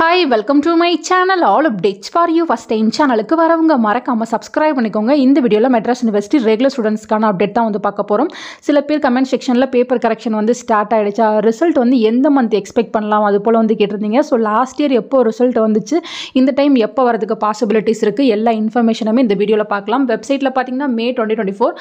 Hi, welcome to my channel. All updates for you. First time சேனலுக்கு வரவங்க மறக்காம subscribe பண்ணிக்கோங்க. இந்த வீடியோல மெட்ராஸ் யுனிவர்சிட்டி ரெகுலர் ஸ்டூடண்ட்ஸ்க்கான அப்டேட் தான் வந்து பார்க்க போறோம். சில பேர் கமெண்ட் செக்ஷன்ல பேப்பர் கரெக்ஷன் வந்து ஸ்டார்ட் ஆயிடுச்சா, ரிசல்ட் வந்து எந்த மந்த் எக்ஸ்பெக்ட் பண்ணலாம் அது போல வந்து கேட்டிருந்தீங்க. ஸோ லாஸ்ட் இயர் எப்போ ரிசல்ட் வந்துச்சு, இந்த டைம் எப்போ வரதுக்கு பாசிபிலிட்டிஸ் இருக்கு, எல்லா இன்ஃபர்மேஷனுமே இந்த வீடியோல பார்க்கலாம். வெப்சைட்ல பார்த்தீங்கன்னா May 2024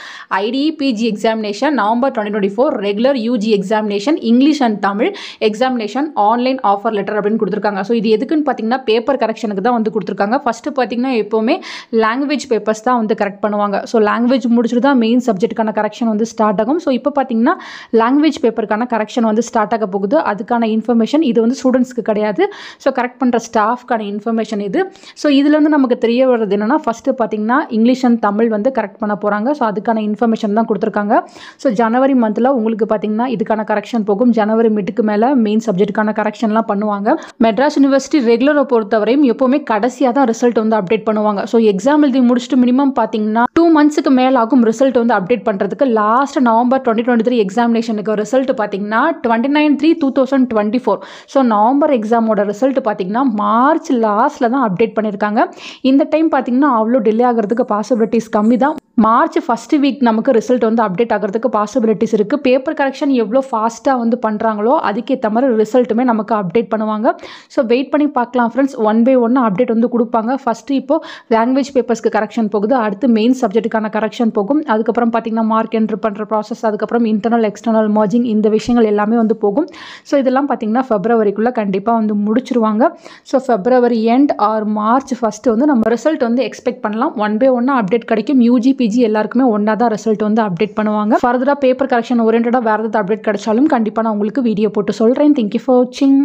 ITE PG examination, November 2024 regular UG examination, English and Tamil examination, online offer letter அப்படின்னு கொடுத்துருக்காங்க. ஸோ இது எதுக்குன்னு பார்த்தீங்கன்னா பேப்பர் கரெக்ஷனுக்கு தான் வந்து கொடுத்துருக்காங்க. ஃபஸ்ட்டு பார்த்தீங்கன்னா எப்போவுமே லாங்குவேஜ் பேப்பர்ஸ் தான் வந்து கரெக்ட் பண்ணுவாங்க. ஸோ லாங்குவேஜ் முடிச்சுட்டு தான் மெயின் சப்ஜெக்ட்டுக்கான கரெக்ஷன் வந்து ஸ்டார்ட் ஆகும். ஸோ இப்போ பார்த்தீங்கன்னா லாங்குவேஜ் பேப்பருக்கான கரெக்ஷன் வந்து ஸ்டார்ட் ஆக போகுது. அதுக்கான இன்ஃபர்மேஷன் இது வந்து ஸ்டூடெண்ட்ஸ்க்கு கிடையாது. ஸோ கரெக்ட் பண்ணுற ஸ்டாஃப்க்கான இன்ஃபர்மேஷன் இது. ஸோ இதில் வந்து நமக்கு தெரிய வர்றது என்னென்னா, ஃபஸ்ட்டு பார்த்தீங்கன்னா இங்கிலீஷ் அண்ட் தமிழ் வந்து கரெக்ட் பண்ண போகிறாங்க. ஸோ அதுக்கான இன்ஃபர்மேஷன் தான் கொடுத்துருக்காங்க. ஸோ ஜனவரி மந்தில் உங்களுக்கு பார்த்தீங்கன்னா இதுக்கான கரெக்ஷன் போகும். ஜனவரி மிட்டுக்கு மேலே மெயின் சப்ஜெக்ட்டுக்கான கரெக்ஷன்லாம் பண்ணுவாங்க. மெட்ராஸ் யுனிவர்சிட்டி ரெகுலரை பொறுத்தவரையும் எப்போவுமே கடைசியாக தான் ரிசல்ட் வந்து அப்டேட் பண்ணுவாங்க. ஸோ எக்ஸாம் எழுதி முடிச்சுட்டு மினிமம் பார்த்தீங்கன்னா 2 monthsக்கு மேலே ஆகும் ரிசல்ட் வந்து அப்டேட் பண்ணுறதுக்கு. லாஸ்ட் நவம்பர் 2023 எக்ஸாமினேஷனுக்கு ரிசல்ட் பார்த்தீங்கன்னா 29/3/2024. ஸோ நவம்பர் எக்ஸாமோட ரிசல்ட் பார்த்தீங்கன்னா மார்ச் லாஸ்ட்டில் தான் அப்டேட் பண்ணியிருக்காங்க. இந்த டைம் பார்த்தீங்கன்னா அவ்வளோ டிலே ஆகிறதுக்கு பாசிபிலிட்டிஸ் கம்மி தான். மார்ச் ஃபஸ்ட் வீக் நமக்கு ரிசல்ட் வந்து அப்டேட் ஆகிறதுக்கு பாசிபிலிட்டிஸ் இருக்குது. பேப்பர் கரெக்ஷன் எவ்வளோ ஃபாஸ்ட்டாக வந்து பண்ணுறாங்களோ அதுக்கேற்ற மாதிரி ரிசல்ட்டுமே நமக்கு அப்டேட் பண்ணுவாங்க. ஸோ வெயிட் பண்ணி பார்க்கலாம் ஃப்ரெண்ட்ஸ். ஒன் பை ஒன்று அப்டேட் வந்து கொடுப்பாங்க. ஃபஸ்ட்டு இப்போது லாங்குவேஜ் பேப்பர்ஸ்க்கு கரெக்ஷன் போகுது, அடுத்து மெயின் சப்ஜெக்ட்டுக்கான கரெக்ஷன் போகும், அதுக்கப்புறம் பார்த்தீங்கன்னா மார்க் என்ட்ரு பண்ணுற ப்ராசஸ், அதுக்கப்புறம் இன்டர்னல் எக்ஸ்டர்னல் மர்ஜிங், இந்த விஷயங்கள் எல்லாமே வந்து போகும். ஸோ இதெல்லாம் பார்த்தீங்கன்னா ஃபெப்ரவரிக்குள்ளே கண்டிப்பாக வந்து முடிச்சிருவாங்க. So February end or March first வந்து நம்ம ரிசல்ட் வந்து எக்ஸ்பெக்ட் பண்ணலாம். ஒன் பை ஒன்னாக அப்டேட் கிடைக்கும். யூஜி பிஜி எல்லாருக்குமே ஒன்றா தான் ரிசல்ட் வந்து அப்டேட் பண்ணுவாங்க. ஃபர்தராக பேப்பர் கரெக்ஷன் ஓரியன்டாக வேறு ஏதாவது அப்டேட் கிடைச்சாலும் கண்டிப்பாக நான் உங்களுக்கு வீடியோ போட்டு சொல்கிறேன். தேங்க்யூ ஃபார் வாட்சிங்.